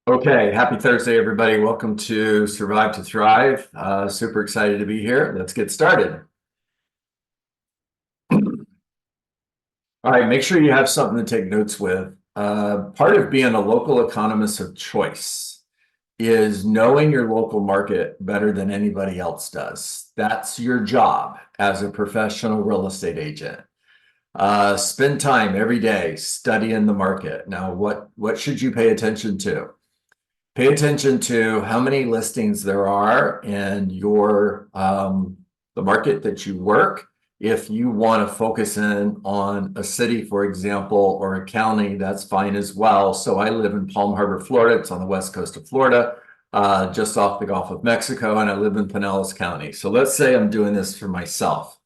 Okay, happy Thursday, everybody. Welcome to Survive to Thrive. Super excited to be here. Let's get started. All right, make sure you have something to take notes with. Part of being a local economist of choice is knowing your local market better than anybody else does. That's your job as a professional real estate agent. Spend time every day studying the market. Now, what should you pay attention to? Pay attention to how many listings there are in your the market that you work. If you want to focus in on a city, for example, or a county, that's fine as well. So I live in Palm Harbor, Florida. It's on the west coast of Florida, just off the Gulf of Mexico, and I live in Pinellas County. So let's say I'm doing this for myself.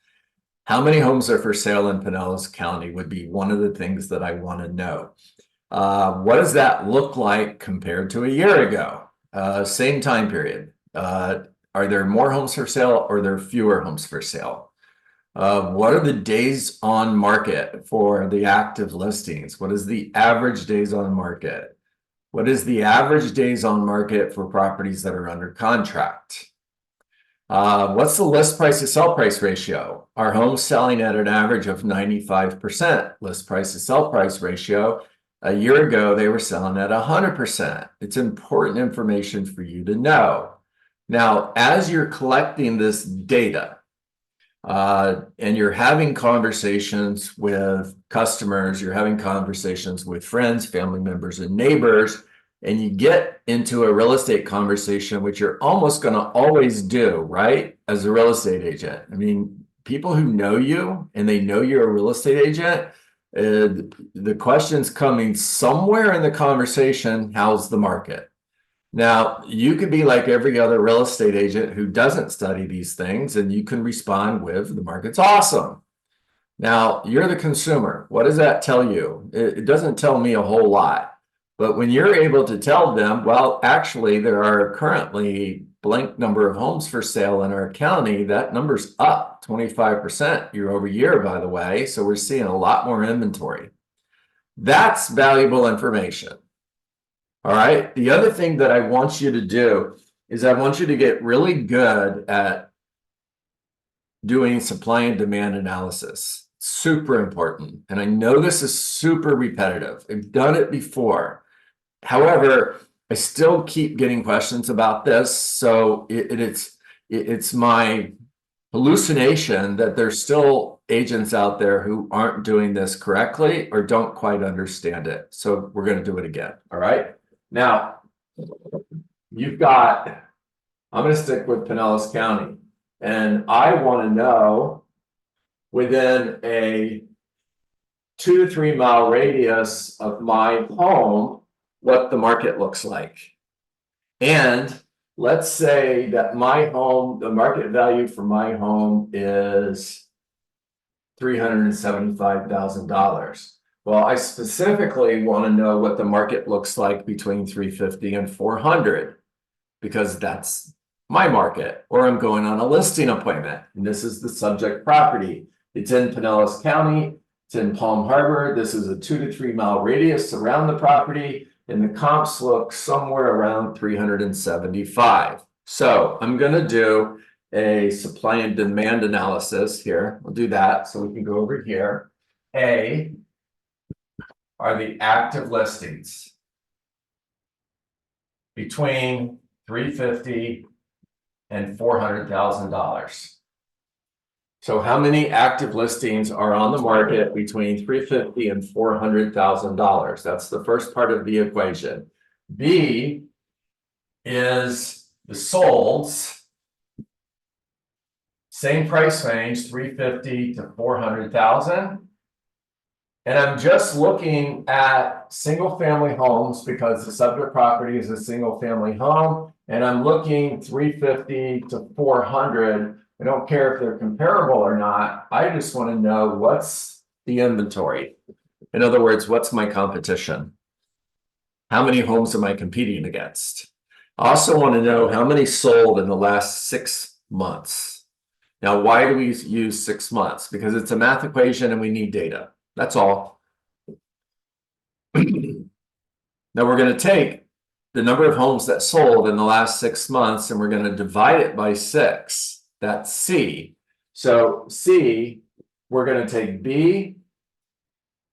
How many homes are for sale in Pinellas County would be one of the things that I want to know. What does that look like compared to a year ago? Same time period. Are there more homes for sale or are there fewer homes for sale? What are the days on market for the active listings? What is the average days on market? What is the average days on market for properties that are under contract? What's the list price to sell price ratio? Are homes selling at an average of 95% list price to sell price ratio? A year ago, they were selling at 100%. It's important information for you to know. Now, as you're collecting this data, and you're having conversations with customers, you're having conversations with friends, family members, and neighbors, and you get into a real estate conversation, which you're almost going to always do, right? As a real estate agent. I mean, people who know you and they know you're a real estate agent, the question's coming somewhere in the conversation, how's the market? Now, you could be like every other real estate agent who doesn't study these things, and you can respond with, the market's awesome. Now, you're the consumer. What does that tell you? It doesn't tell me a whole lot. But when you're able to tell them, well, actually, there are currently blank number of homes for sale in our county, that number's up 25% year over year, by the way. So we're seeing a lot more inventory. That's valuable information. All right. The other thing that I want you to do is I want you to get really good at doing supply and demand analysis. Super important. And I know this is super repetitive. I've done it before. However, I still keep getting questions about this. So it's my hallucination that there's still agents out there who aren't doing this correctly or don't quite understand it. So we're going to do it again. All right. Now, you've got, I'm going to stick with Pinellas County, and I want to know within a 2 to 3 mile radius of my home what the market looks like. And let's say that my home, the market value for my home is $375,000. Well, I specifically want to know what the market looks like between 350 and 400 because that's my market, or I'm going on a listing appointment. And this is the subject property. It's in Pinellas County. It's in Palm Harbor. This is a 2 to 3 mile radius around the property. And the comps look somewhere around 375. So I'm going to do a supply and demand analysis here. We'll do that so we can go over here. A are the active listings between $350,000 and $400,000. So how many active listings are on the market between $350,000 and $400,000? That's the first part of the equation. B is the solds, same price range, $350,000 to $400,000. And I'm just looking at single family homes because the subject property is a single family home. And I'm looking 350 to 400. I don't care if they're comparable or not. I just want to know what's the inventory. In other words, what's my competition? How many homes am I competing against? I also want to know how many sold in the last 6 months. Now, why do we use 6 months? Because it's a math equation and we need data. That's all. Now we're going to take the number of homes that sold in the last 6 months, and we're going to divide it by 6. That's C. So C, we're going to take B,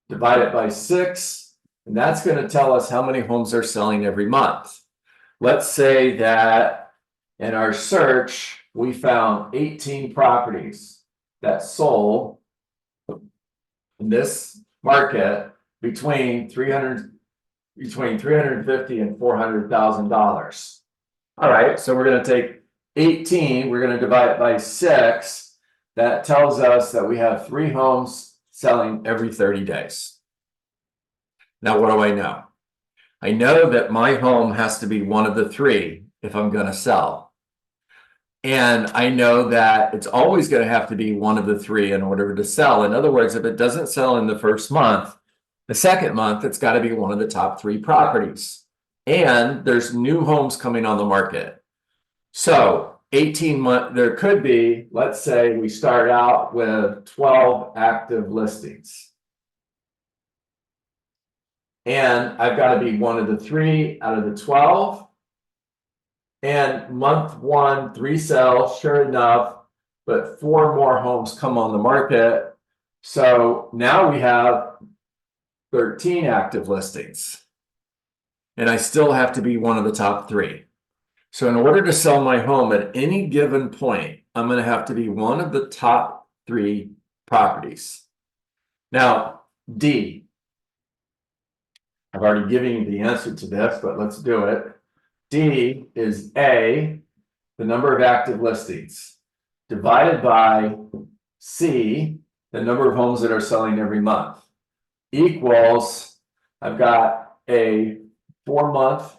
divide it by 6, and that's going to tell us how many homes are selling every month. Let's say that in our search, we found 18 properties that sold in this market between $350,000 and $400,000. All right, so we're going to take 18, we're going to divide it by 6. That tells us that we have 3 homes selling every 30 days. Now, what do I know? I know that my home has to be one of the 3 if I'm going to sell. And I know that it's always going to have to be one of the 3 in order to sell. In other words, if it doesn't sell in the first month, the second month, it's got to be one of the top 3 properties. And there's new homes coming on the market. So 18 months, there could be, let's say we start out with 12 active listings. And I've got to be one of the 3 out of the 12. And month 1, 3 sell, sure enough, but 4 more homes come on the market. So now we have 13 active listings. And I still have to be one of the top 3. So in order to sell my home at any given point, I'm going to have to be one of the top 3 properties. Now, D. I've already given you the answer to this, but let's do it. D is A, the number of active listings, divided by C, the number of homes that are selling every month, equals, I've got a 4-month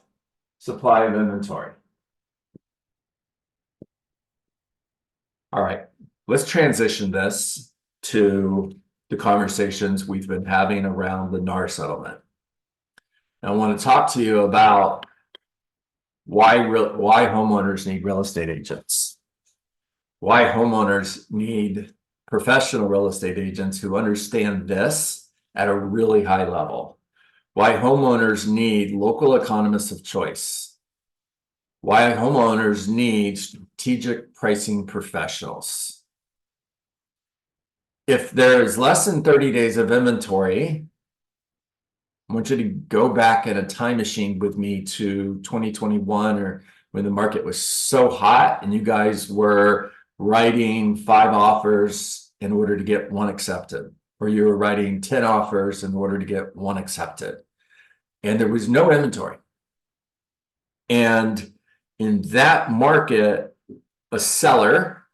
supply of inventory. All right, let's transition this to the conversations we've been having around the NAR settlement. I want to talk to you about why homeowners need real estate agents, why homeowners need professional real estate agents who understand this at a really high level, why homeowners need local economists of choice, why homeowners need strategic pricing professionals. If there is less than 30 days of inventory, I want you to go back in a time machine with me to 2021, or when the market was so hot and you guys were writing 5 offers in order to get 1 accepted, or you were writing 10 offers in order to get 1 accepted. And there was no inventory. And in that market, a seller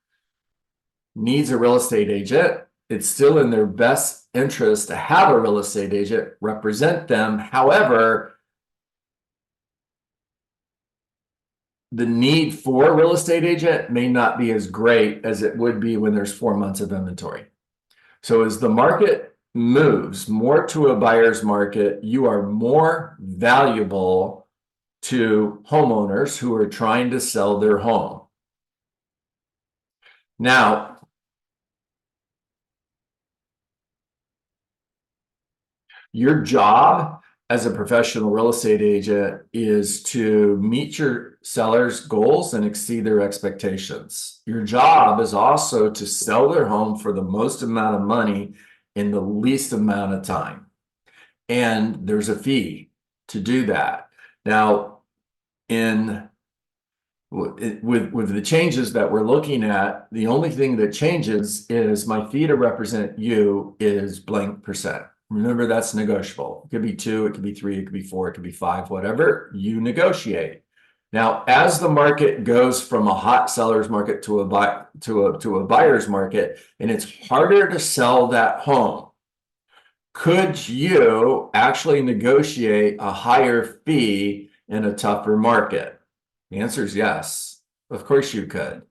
needs a real estate agent. It's still in their best interest to have a real estate agent represent them. However, the need for a real estate agent may not be as great as it would be when there's 4 months of inventory. So as the market moves more to a buyer's market, you are more valuable to homeowners who are trying to sell their home. Now, your job as a professional real estate agent is to meet your seller's goals and exceed their expectations. Your job is also to sell their home for the most amount of money in the least amount of time. And there's a fee to do that. Now, with the changes that we're looking at, the only thing that changes is my fee to represent you is blank %. Remember, that's negotiable. It could be 2, it could be 3, it could be 4, it could be 5, whatever you negotiate. Now, as the market goes from a hot seller's market to a buyer's market, and it's harder to sell that home, could you actually negotiate a higher fee in a tougher market? The answer is yes. Of course you could.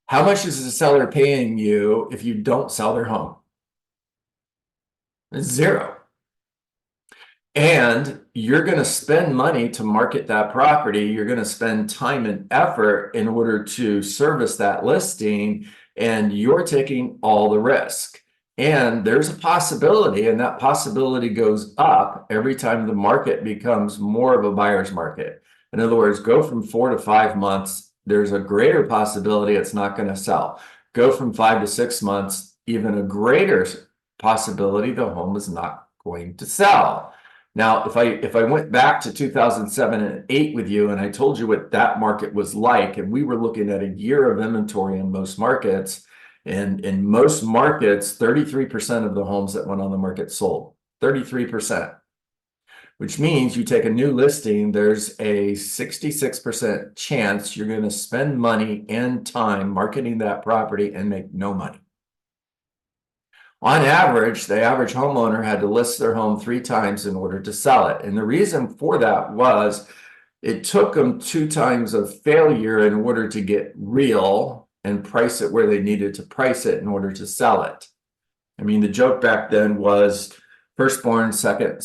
How much is the seller paying you if you don't sell their home? It's 0. And you're going to spend money to market that property. You're going to spend time and effort in order to service that listing, and you're taking all the risk. And there's a possibility, and that possibility goes up every time the market becomes more of a buyer's market. In other words, go from 4 to 5 months, there's a greater possibility it's not going to sell. Go from 5 to 6 months, even a greater possibility the home is not going to sell. Now, if I went back to 2007 and 8 with you and I told you what that market was like, and we were looking at a year of inventory in most markets, and in most markets, 33% of the homes that went on the market sold. 33%. Which means you take a new listing, there's a 66% chance you're going to spend money and time marketing that property and make no money. On average, the average homeowner had to list their home 3 times in order to sell it. And the reason for that was it took them 2 times of failure in order to get real and price it where they needed to price it in order to sell it. I mean, the joke back then was firstborn, second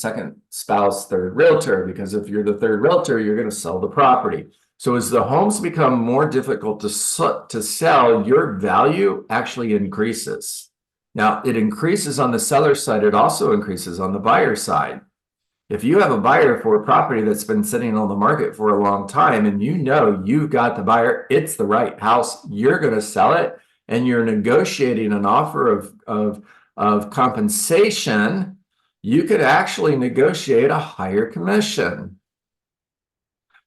spouse, third realtor, because if you're the third realtor, you're going to sell the property. So as the homes become more difficult to sell, your value actually increases. Now, it increases on the seller side. It also increases on the buyer side. If you have a buyer for a property that's been sitting on the market for a long time and you know you've got the buyer, it's the right house, you're going to sell it, and you're negotiating an offer of compensation, you could actually negotiate a higher commission.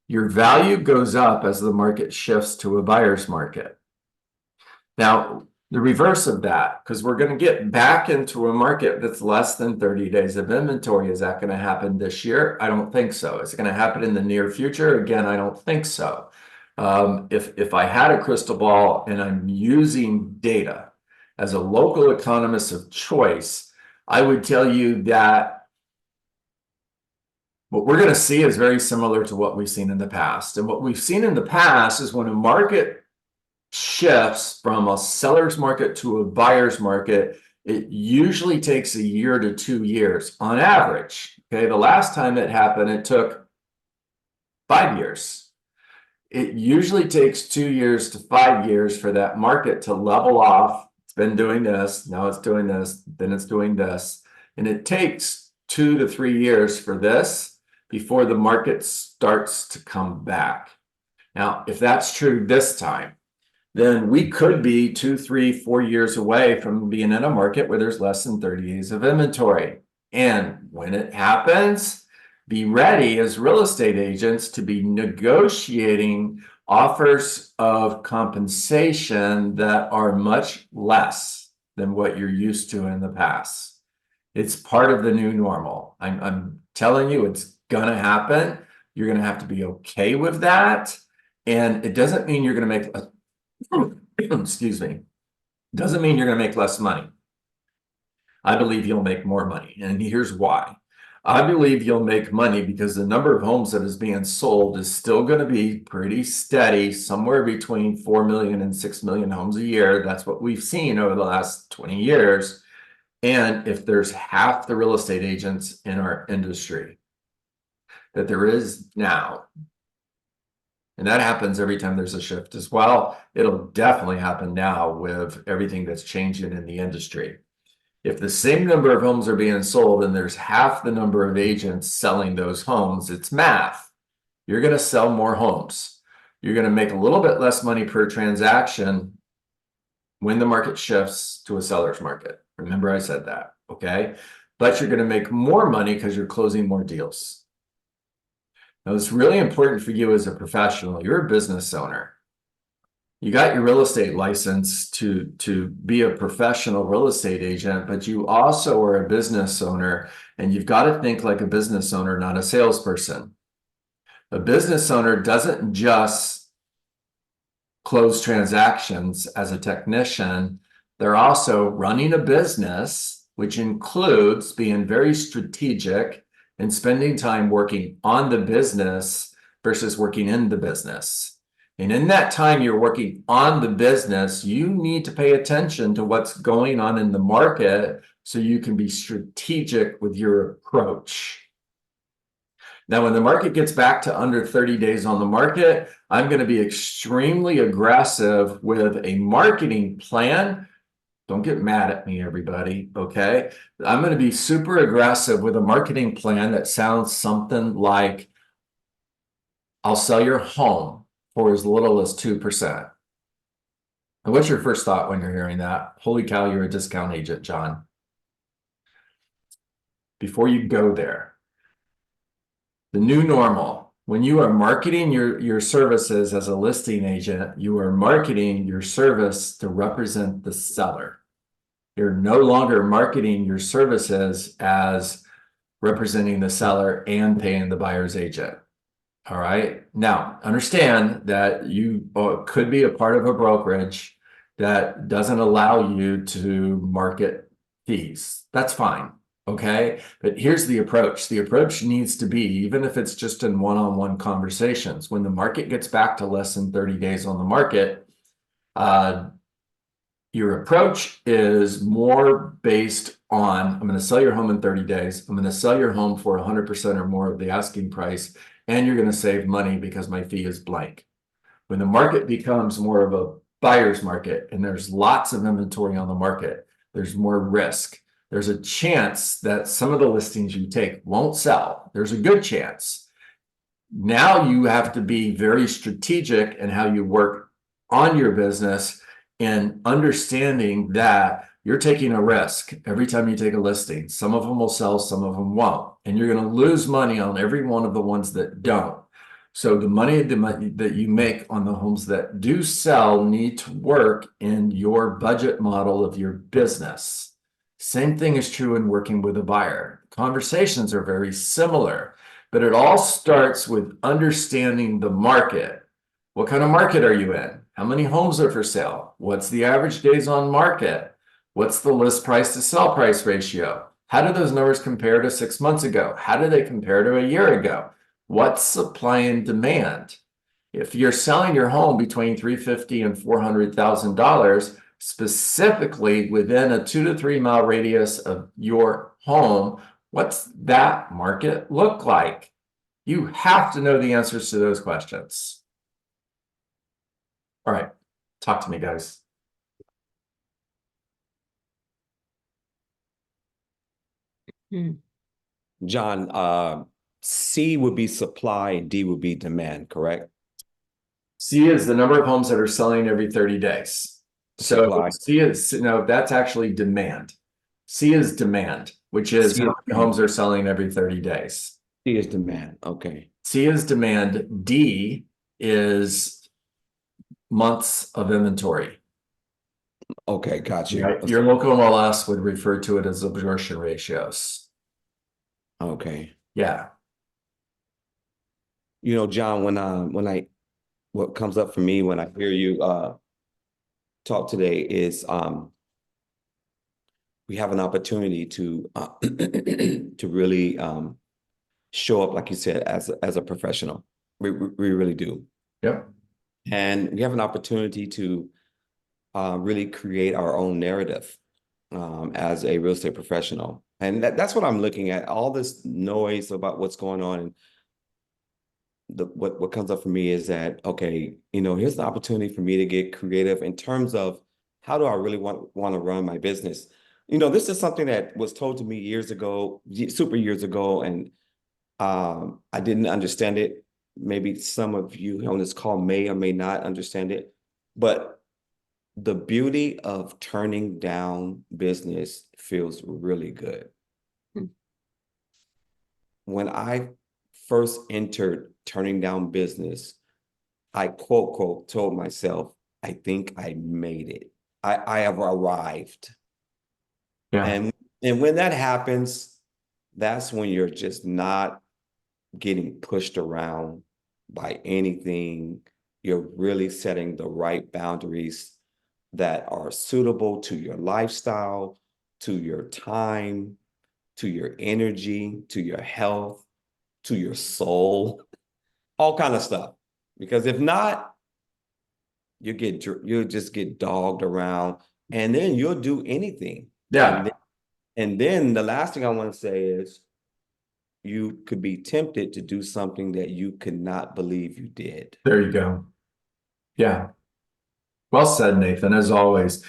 Your value goes up as the market shifts to a buyer's market. Now, the reverse of that, because we're going to get back into a market that's less than 30 days of inventory. Is that going to happen this year? I don't think so. Is it going to happen in the near future? Again, I don't think so. If I had a crystal ball and I'm using data as a local economist of choice, I would tell you that what we're going to see is very similar to what we've seen in the past. And what we've seen in the past is when a market shifts from a seller's market to a buyer's market, it usually takes 1 year to 2 years on average. Okay, the last time it happened, it took 5 years. It usually takes 2 years to 5 years for that market to level off. It's been doing this, now it's doing this, then it's doing this. And it takes 2 to 3 years for this before the market starts to come back. Now, if that's true this time, then we could be 2, 3, 4 years away from being in a market where there's less than 30 days of inventory. And when it happens, be ready as real estate agents to be negotiating offers of compensation that are much less than what you're used to in the past. It's part of the new normal. I'm telling you, it's going to happen. You're going to have to be okay with that. And it doesn't mean you're going to make excuse me, doesn't mean you're going to make less money. I believe you'll make more money, and here's why. I believe you'll make money because the number of homes that is being sold is still going to be pretty steady, somewhere between 4 million and 6 million homes a year. That's what we've seen over the last 20 years. And if there's half the real estate agents in our industry that there is now, and that happens every time there's a shift as well. It'll definitely happen now with everything that's changing in the industry. If the same number of homes are being sold and there's half the number of agents selling those homes, it's math. You're going to sell more homes. You're going to make a little bit less money per transaction when the market shifts to a seller's market. Remember I said that, okay? But you're going to make more money because you're closing more deals. Now, it's really important for you as a professional. You're a business owner. You got your real estate license to be a professional real estate agent, but you also are a business owner, and you've got to think like a business owner, not a salesperson. A business owner doesn't just close transactions as a technician. They're also running a business, which includes being very strategic and spending time working on the business versus working in the business. And in that time you're working on the business, you need to pay attention to what's going on in the market so you can be strategic with your approach. Now, when the market gets back to under 30 days on the market, I'm going to be extremely aggressive with a marketing plan Don't get mad at me, everybody, okay? I'm going to be super aggressive with a marketing plan that sounds something like, I'll sell your home for as little as 2%. And what's your first thought when you're hearing that? Holy cow, you're a discount agent, John. Before you go there, the new normal, when you are marketing your services as a listing agent, you are marketing your service to represent the seller. You're no longer marketing your services as representing the seller and paying the buyer's agent. All right. Now, understand that you could be a part of a brokerage that doesn't allow you to market fees. That's fine. Okay. But here's the approach. The approach needs to be, even if it's just in one-on-one conversations, when the market gets back to less than 30 days on the market, your approach is more based on, I'm going to sell your home in 30 days. I'm going to sell your home for 100% or more of the asking price, and you're going to save money because my fee is blank. When the market becomes more of a buyer's market and there's lots of inventory on the market, there's more risk. There's a chance that some of the listings you take won't sell. There's a good chance. Now you have to be very strategic in how you work on your business and understanding that you're taking a risk every time you take a listing. Some of them will sell, some of them won't. And you're going to lose money on every one of the ones that don't. So the money that you make on the homes that do sell need to work in your budget model of your business. Same thing is true in working with a buyer. Conversations are very similar, but it all starts with understanding the market. What kind of market are you in? How many homes are for sale? What's the average days on market? What's the list price to sell price ratio? How do those numbers compare to 6 months ago? How do they compare to a year ago? What's supply and demand? If you're selling your home between $350,000 and $400,000, specifically within a 2 to 3 mile radius of your home, what's that market look like? You have to know the answers to those questions. All right, talk to me, guys. John, C would be supply and D would be demand, correct? C is the number of homes that are selling every 30 days. So Supply. C is, no, that's actually demand. C is demand, which is how many homes are selling every 30 days. D is demand. Okay. C is demand. D is months of inventory. Okay, got you. Right? Your local MLS would refer to it as absorption ratios. Okay. Yeah. You know, John, what comes up for me when I hear you talk today is we have an opportunity to to really show up, like you said, as a professional. We really do. Yep. And we have an opportunity to really create our own narrative as a real estate professional. And that's what I'm looking at. All this noise about what's going on. And what comes up for me is that, okay, you know, here's the opportunity for me to get creative in terms of how do I really want to run my business? You know, this is something that was told to me years ago, super years ago, and I didn't understand it. Maybe some of you on this call may or may not understand it, but the beauty of turning down business feels really good. When I first entered turning down business, I quote told myself, I think I made it. I have arrived. Yeah. And when that happens, that's when you're just not getting pushed around by anything. You're really setting the right boundaries that are suitable to your lifestyle, to your time, to your energy, to your health, to your soul, all kind of stuff. Because if not, you'll just get dogged around, and then you'll do anything. Yeah. And then the last thing I want to say is you could be tempted to do something that you could not believe you did. There you go. Yeah. Well said, Nathan, as always.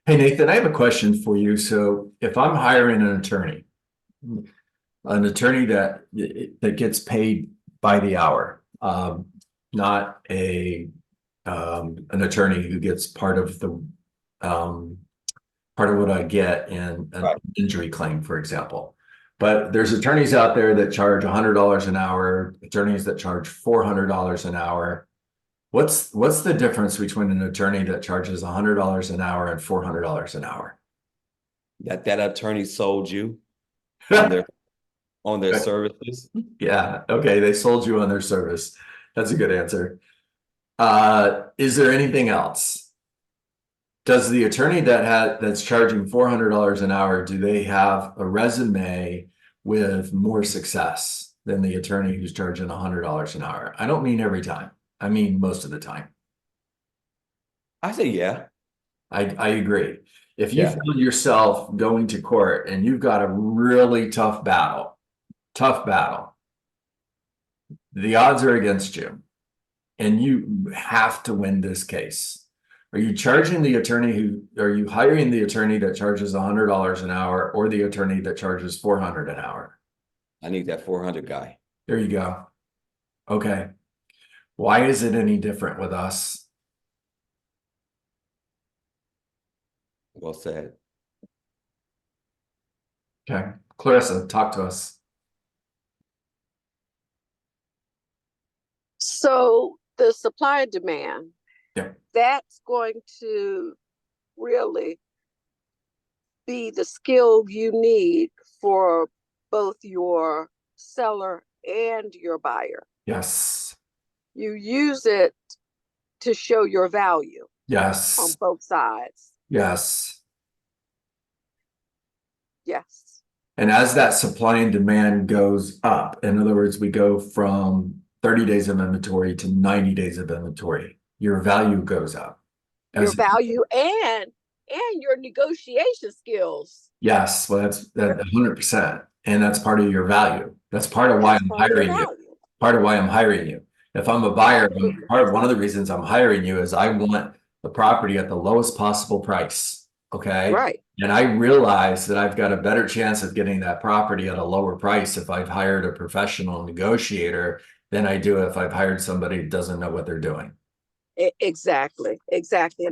Hey, Nathan, I have a question for you. So if I'm hiring an attorney that gets paid by the hour, not an attorney who gets um, part of what I get in an Right. injury claim, for example. But there's attorneys out there that charge $100 an hour, attorneys that charge $400 an hour. What's the difference between an attorney that charges $100 an hour and $400 an hour? That attorney sold you on their services. Yeah, okay, they sold you on their service. That's a good answer. Is there anything else? Does the attorney that's charging $400 an hour, do they have a resume with more success than the attorney who's charging $100 an hour? I don't mean every time. I mean most of the time. I say, yeah, I agree. If you yeah. feel yourself going to court and you've got a really tough battle, the odds are against you, and you have to win this case. Are you hiring the attorney that charges $100 an hour or the attorney that charges $400 an hour? I need that 400 guy. There you go. Okay. Why is it any different with us? Well said. Okay. Clarissa, talk to us. So the supply and demand, Yeah. that's going to really be the skill you need for both your seller and your buyer. Yes. You use it to show your value on Yes. both sides. Yes. Yes. And as that supply and demand goes up, in other words, we go from 30 days of inventory to 90 days of inventory, your value goes up. Your value and your negotiation skills. Yes, well, that's 100%. And that's part of your value. That's part of why I'm hiring you. Part of why I'm hiring you. If I'm a buyer, one of the reasons I'm hiring you is I want the property at the lowest possible price. Okay. Right. And I realize that I've got a better chance of getting that property at a lower price if I've hired a professional negotiator than I do if I've hired somebody who doesn't know what they're doing. Exactly. And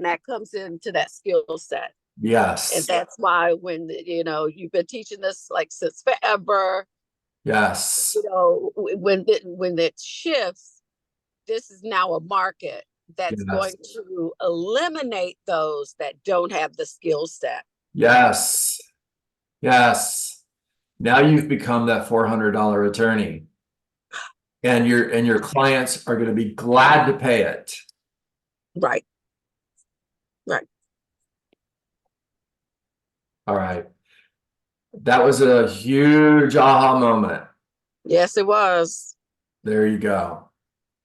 that comes into that skill set. Yes. And that's why when, you've been teaching this like since forever. Yes. When it shifts, this is now a market that's going to eliminate those that don't have the skill set. Yes. Yes. Now you've become that $400 attorney. And your clients are going to be glad to pay it. Right. All right. That was a huge aha moment. Yes, it was. There you go.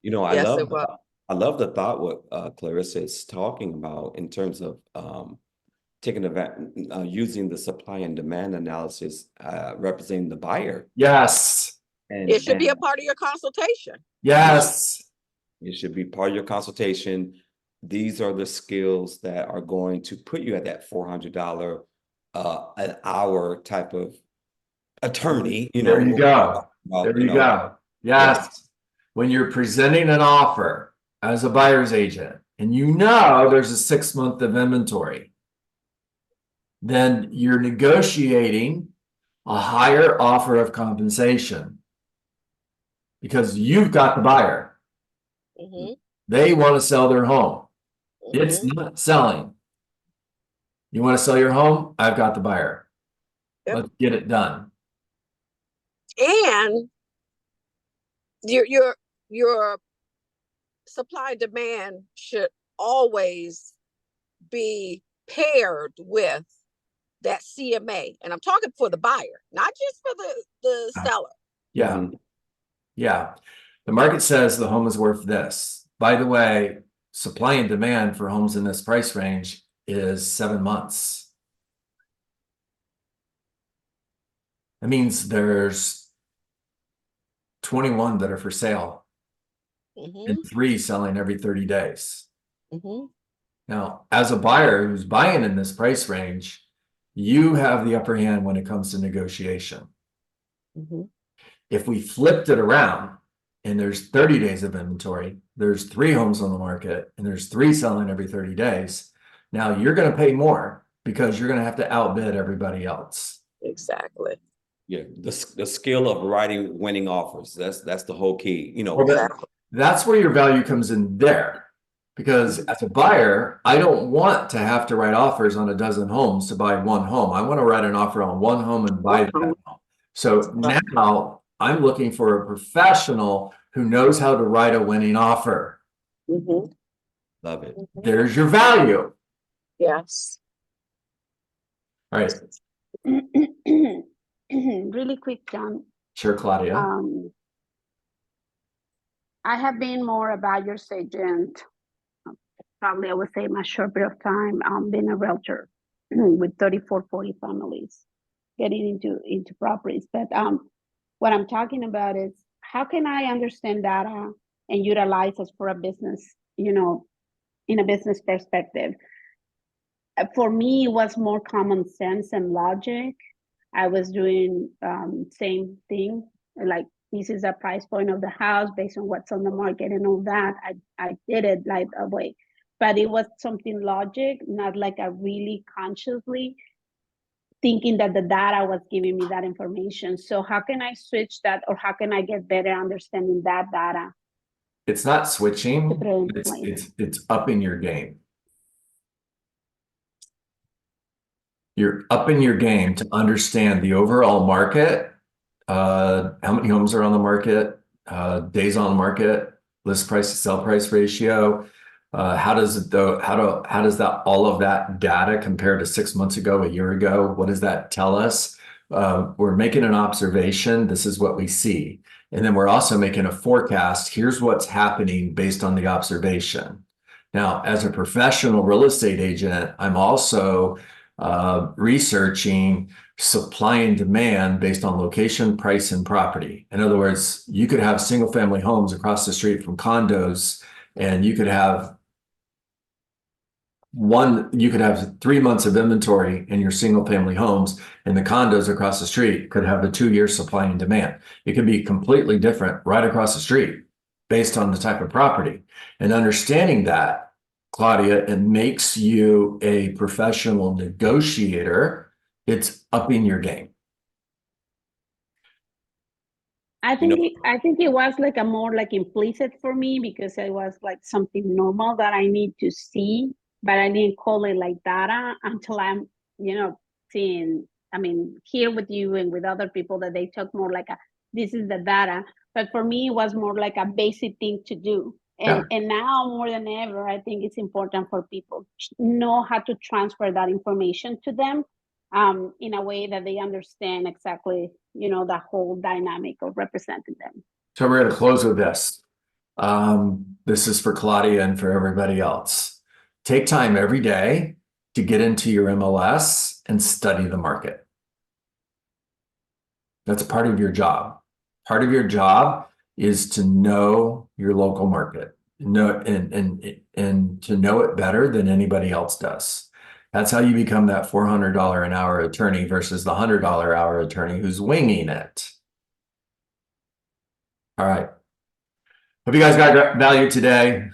I Yes, love it was. I love the thought what Clarissa is talking about in terms of taking using the supply and demand analysis representing the buyer. Yes. And it should be a part of your consultation. Yes. It should be part of your consultation. These are the skills that are going to put you at that $400 an hour type of attorney. There you go. There you go. Yes. When you're presenting an offer as a buyer's agent and there's a 6 month of inventory, then you're negotiating a higher offer of compensation because you've got the buyer. Mm-hmm. They want to sell their home. Mm-hmm. It's not selling. You want to sell your home? I've got the buyer. Yep. Let's get it done. And your supply demand should always be paired with that CMA. And I'm talking for the buyer, not just for the seller. Yeah. Mm-hmm. Yeah. The market says the home is worth this. By the way, supply and demand for homes in this price range is 7 months. That means there's 21 that are for sale, mm-hmm. and 3 selling every 30 days. Mm-hmm. Now, as a buyer who's buying in this price range, you have the upper hand when it comes to negotiation. Mhm. If we flipped it around and there's 30 days of inventory, there's 3 homes on the market, and there's 3 selling every 30 days, now you're going to pay more because you're going to have to outbid everybody else. Exactly. Yeah, the skill of writing winning offers. That's the whole key. You know, Well, that's where your value comes in there. Because as a buyer, I don't want to have to write offers on a dozen homes to buy one home. I want to write an offer on one home and buy that home. So now I'm looking for a professional who knows how to write a winning offer. Mhm. love it. There's your value. Yes. All right. Really quick, John. Sure, Claudia. I have been more a buyer's agent. Probably I would say my short period of time, being a realtor with 34, 40 families, getting into properties. But what I'm talking about is how can I understand data and utilize it for a business, you know, in a business perspective? For me, it was more common sense and logic. I was doing same thing, like this is a price point of the house based on what's on the market and all that. I did it like a way, but it was something logic, not like a really consciously thinking that the data was giving me that information. So how can I switch that, or how can I get better understanding that data? It's not switching, To put it in place. it's upping your game. You're upping your game to understand the overall market, how many homes are on the market, days on the market, list price to sell price ratio. How does that all of that data compare to 6 months ago, a year ago? What does that tell us? We're making an observation. This is what we see. And then we're also making a forecast. Here's what's happening based on the observation. Now, as a professional real estate agent, I'm also researching supply and demand based on location, price, and property. In other words, you could have single family homes across the street from condos, and you could have 3 months of inventory in your single family homes, and the condos across the street could have a 2-year supply and demand. It could be completely different right across the street based on the type of property. And understanding that, Claudia, it makes you a professional negotiator. It's upping your game. I think it was like a more like implicit for me, because it was like something normal that I need to see, but I didn't call it like data until I'm, seeing, here with you and with other people that they talk more like this is the data. But for me, it was more like a basic thing to do. And now more than ever, I think it's important for people to know how to transfer that information to them in a way that they understand exactly, the whole dynamic of representing them. So we're going to close with this. This is for Claudia and for everybody else. Take time every day to get into your MLS and study the market. That's part of your job. Part of your job is to know your local market, and to know it better than anybody else does. That's how you become that $400 an hour attorney versus the $100 hour attorney who's winging it. All right. Hope you guys got value today.